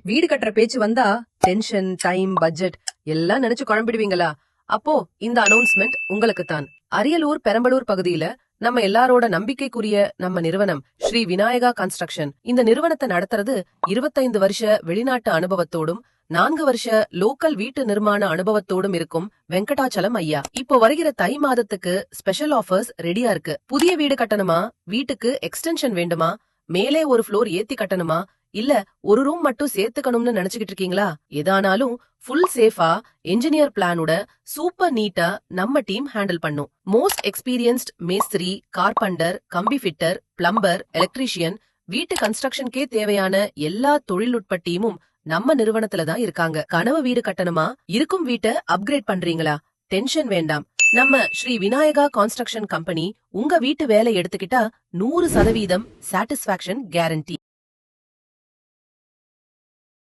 வீடு கட்டுற பேச்சு வந்தா டென்ஷன், டைம், பட்ஜெட் எல்லாம் நினைச்சு குழம்பிடுவீங்களா? அப்போ இந்த அனௌன்ஸ்மெண்ட் உங்களுக்கு தான். அரியலூர், பெரம்பலூர் பகுதியில நம்ம எல்லாரோட நம்பிக்கைக்குரிய நம்ம நிறுவனம் ஸ்ரீ விநாயகா கன்ஸ்ட்ரக்ஷன். இந்த நிறுவனத்தை நடத்துறது 25 வருஷ வெளிநாட்டு அனுபவத்தோடும் 4 வருஷ லோக்கல் வீட்டு நிர்மாண அனுபவத்தோடும் இருக்கும் வெங்கடாச்சலம் ஐயா. இப்போ வருகிற தை மாதத்துக்கு ஸ்பெஷல் ஆஃபர்ஸ் ரெடியா இருக்கு. புதிய வீடு கட்டணுமா? வீட்டுக்கு எக்ஸ்டென்ஷன் வேண்டுமா? மேலே ஒரு ஃப்ளோர் ஏத்தி கட்டணுமா? இல்ல ஒரு ரூம் மட்டும் சேர்த்துக்கணும்னு நினைச்சுக்கிட்டு இருக்கீங்களா? எதானாலும் ஃபுல் சேஃபா என்ஜினியர் பிளானோட சூப்பர் நீட்டா நம்ம டீம் ஹேண்டில் பண்ணும். மோஸ்ட் எக்ஸ்பீரியன்ஸ்ட் மேஸ்திரி, கார்பெண்டர், கம்பி ஃபிட்டர், பிளம்பர், எலக்ட்ரீஷியன், வீட்டு கன்ஸ்ட்ரக்ஷனுக்கே தேவையான எல்லா தொழில்நுட்ப டீமும் நம்ம நிறுவனத்துல தான் இருக்காங்க. கனவு வீடு கட்டணுமா? இருக்கும் வீட்டை அப்கிரேட் பண்றீங்களா? டென்ஷன் வேண்டாம். நம்ம ஸ்ரீ விநாயகா கன்ஸ்ட்ரக்ஷன் கம்பெனி உங்க வீட்டு வேலை எடுத்துக்கிட்டா 100% சாட்டிஸ்பாக்சன் கேரண்டி.